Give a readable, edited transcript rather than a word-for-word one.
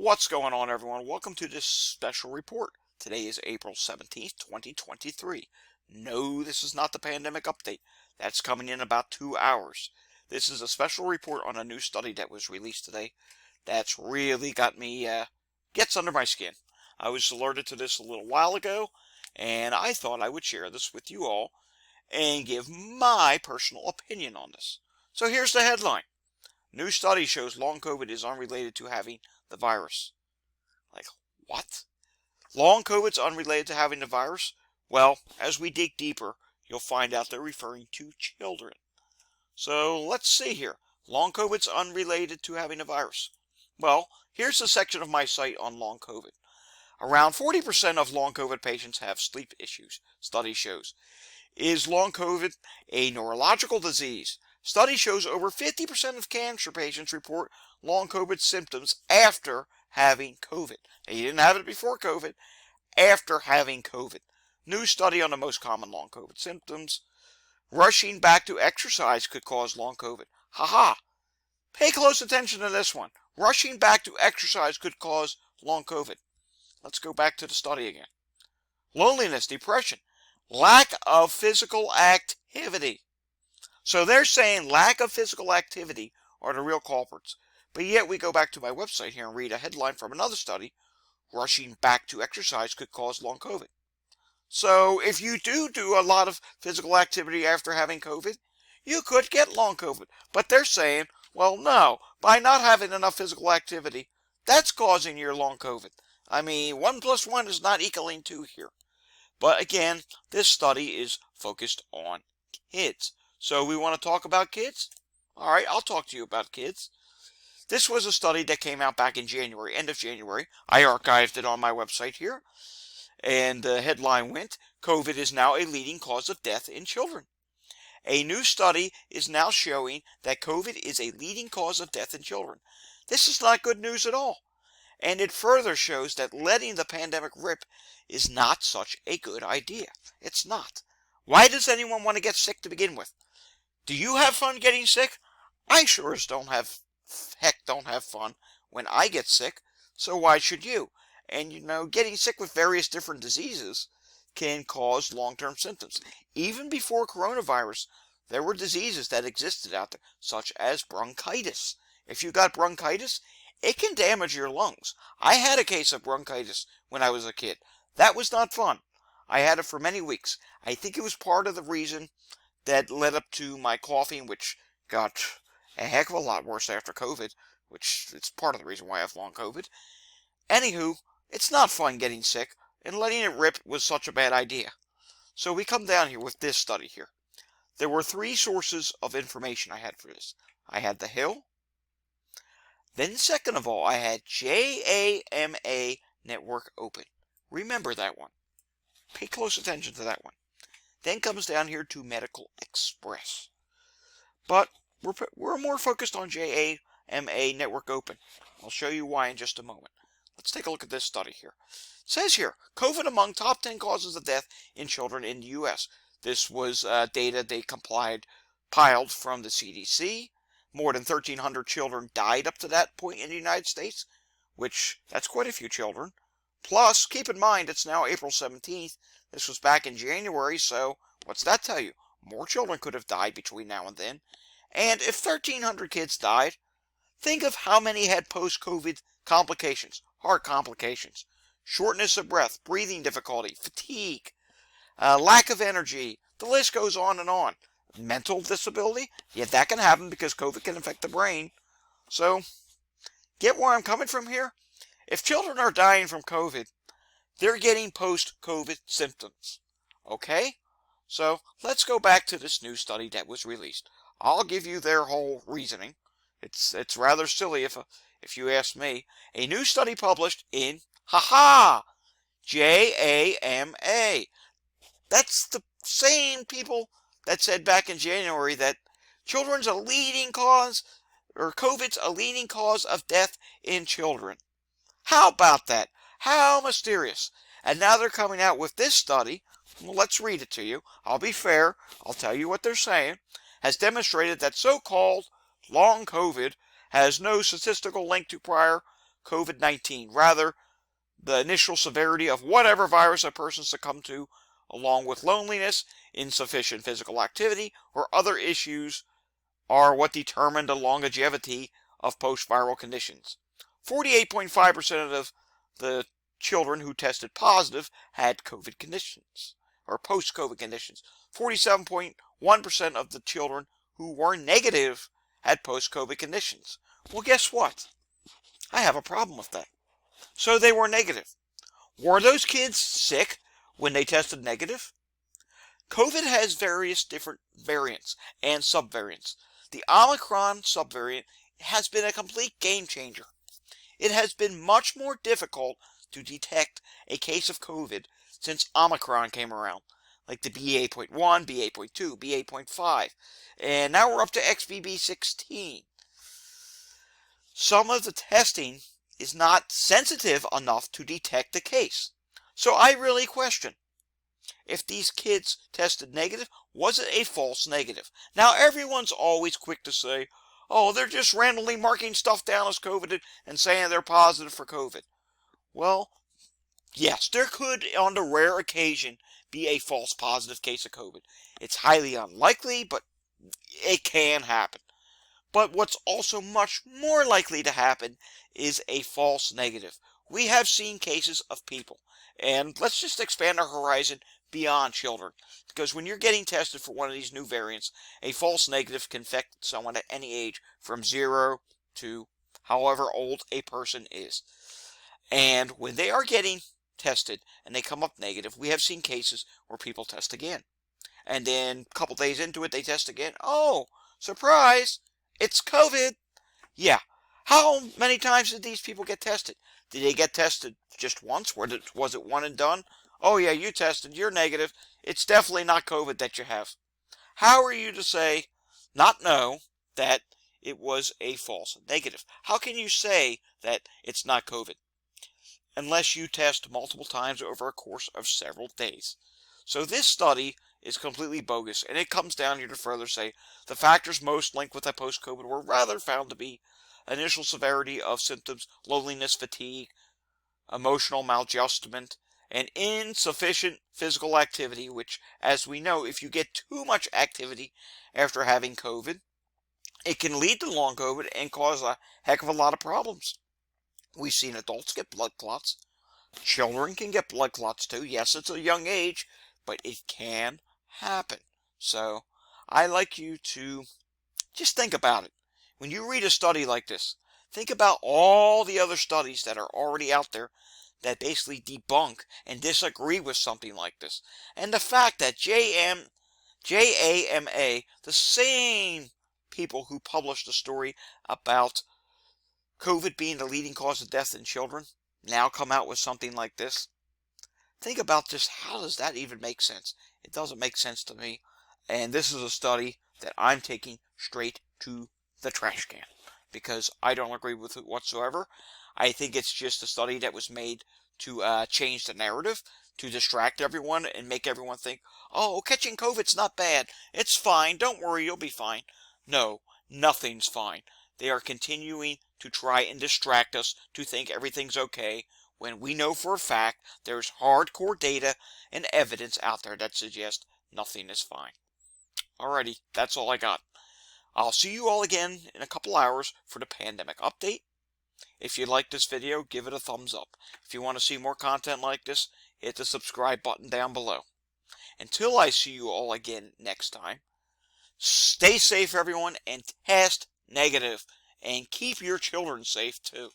What's going on, everyone? Welcome to this special report. Today is April 17th, 2023. No, this is not the pandemic update. That's coming in about 2 hours. This is a special report on a new study that was released today that's really got me, gets under my skin. I was alerted to this a little while ago, and I thought I would share this with you all and give my personal opinion on this. So here's the headline. New study shows long COVID is unrelated to having the virus. Like, what? Long COVID's unrelated to having the virus? Well, as we dig deeper, you'll find out they're referring to children. So let's see here. Long COVID's unrelated to having the virus. Well, here's the section of my site on long COVID. Around 40% of long COVID patients have sleep issues, study shows. Is long COVID a neurological disease? Study shows over 50% of cancer patients report long COVID symptoms after having COVID. Now, you didn't have it before COVID, after having COVID. New study on the most common long COVID symptoms. Rushing back to exercise could cause long COVID. Haha. Pay close attention to this one. Rushing back to exercise could cause long COVID. Let's go back to the study again. Loneliness, depression, lack of physical activity. So they're saying lack of physical activity are the real culprits. But yet we go back to my website here and read a headline from another study. Rushing back to exercise could cause long COVID. So if you do a lot of physical activity after having COVID, you could get long COVID. But they're saying, well, no, by not having enough physical activity, that's causing your long COVID. I mean, 1 + 1 is not equaling 2 here. But again, this study is focused on kids. So we want to talk about kids? All right, I'll talk to you about kids. This was a study that came out back in January, end of January. I archived it on my website here. And the headline went, COVID is now a leading cause of death in children. A new study is now showing that COVID is a leading cause of death in children. This is not good news at all. And it further shows that letting the pandemic rip is not such a good idea. It's not. Why does anyone want to get sick to begin with? Do you have fun getting sick? I sure as don't have fun when I get sick, so why should you? And getting sick with various different diseases can cause long-term symptoms. Even before coronavirus, there were diseases that existed out there, such as bronchitis. If you got bronchitis, it can damage your lungs. I had a case of bronchitis when I was a kid. That was not fun. I had it for many weeks. I think it was part of the reason that led up to my coughing, which got a heck of a lot worse after COVID, which it's part of the reason why I have long COVID. Anywho, it's not fun getting sick, and letting it rip was such a bad idea. So we come down here with this study here. There were 3 sources of information I had for this. I had The Hill. Then second of all, I had JAMA Network Open. Remember that one. Pay close attention to that one. Then comes down here to Medical Express. But we're more focused on JAMA Network Open. I'll show you why in just a moment. Let's take a look at this study here. It says here, COVID among top 10 causes of death in children in the U.S. This was data they piled from the CDC. More than 1,300 children died up to that point in the United States, which that's quite a few children. Plus, keep in mind, it's now April 17th. This was back in January, so what's that tell you? More children could have died between now and then. And if 1,300 kids died, think of how many had post-COVID complications, heart complications, shortness of breath, breathing difficulty, fatigue, lack of energy. The list goes on and on. Mental disability? Yeah, that can happen because COVID can affect the brain. So, get where I'm coming from here? If children are dying from COVID, they're getting post-COVID symptoms. Okay? So, let's go back to this new study that was released. I'll give you their whole reasoning. It's rather silly if you ask me. A new study published in, JAMA. That's the same people that said back in January that children's a leading cause, or COVID's a leading cause of death in children. How about that? How mysterious. And now they're coming out with this study. Well, let's read it to you. I'll be fair. I'll tell you what they're saying. Has demonstrated that so-called long COVID has no statistical link to prior COVID-19. Rather, the initial severity of whatever virus a person succumbed to, along with loneliness, insufficient physical activity, or other issues, are what determine the longevity of post-viral conditions. 48.5% of the children who tested positive had COVID conditions, or post-COVID conditions. 47.1% of the children who were negative had post-COVID conditions. Well, guess what? I have a problem with that. So they were negative. Were those kids sick when they tested negative? COVID has various different variants and subvariants. The Omicron subvariant has been a complete game changer. It has been much more difficult to detect a case of COVID since Omicron came around, like the BA.1, BA.2, BA.5, and now we're up to XBB.16. Some of the testing is not sensitive enough to detect the case. So I really question, if these kids tested negative, was it a false negative? Now, everyone's always quick to say, oh, they're just randomly marking stuff down as COVID and saying they're positive for COVID. Well, yes, there could, on the rare occasion, be a false positive case of COVID. It's highly unlikely, but it can happen. But what's also much more likely to happen is a false negative. We have seen cases of people, and let's just expand our horizon beyond children, because when you're getting tested for one of these new variants, a false negative can affect someone at any age from 0 to however old a person is. And when they are getting tested and they come up negative, we have seen cases where people test again. And then a couple days into it, they test again. Oh, surprise, it's COVID. Yeah. How many times did these people get tested? Did they get tested just once? Was it one and done? Oh yeah, you tested, you're negative. It's definitely not COVID that you have. How are you to say, not know, that it was a false negative? How can you say that it's not COVID? Unless you test multiple times over a course of several days. So this study is completely bogus, and it comes down here to further say the factors most linked with a post-COVID were rather found to be initial severity of symptoms, loneliness, fatigue, emotional maladjustment, and insufficient physical activity, which, as we know, if you get too much activity after having COVID, it can lead to long COVID and cause a heck of a lot of problems. We've seen adults get blood clots. Children can get blood clots too. Yes, it's a young age, but it can happen. So, I like you to just think about it. When you read a study like this, think about all the other studies that are already out there that basically debunk and disagree with something like this. And the fact that JAMA, the same people who published the story about COVID being the leading cause of death in children, now come out with something like this. Think about just how does that even make sense? It doesn't make sense to me. And this is a study that I'm taking straight to the trash can, because I don't agree with it whatsoever. I think it's just a study that was made to change the narrative, to distract everyone and make everyone think, oh, catching COVID's not bad. It's fine. Don't worry, you'll be fine. No, nothing's fine. They are continuing to try and distract us to think everything's okay, when we know for a fact there's hardcore data and evidence out there that suggests nothing is fine. Alrighty, that's all I got. I'll see you all again in a couple hours for the pandemic update. If you like this video, give it a thumbs up. If you want to see more content like this, hit the subscribe button down below. Until I see you all again next time, stay safe everyone, and test negative, and keep your children safe too.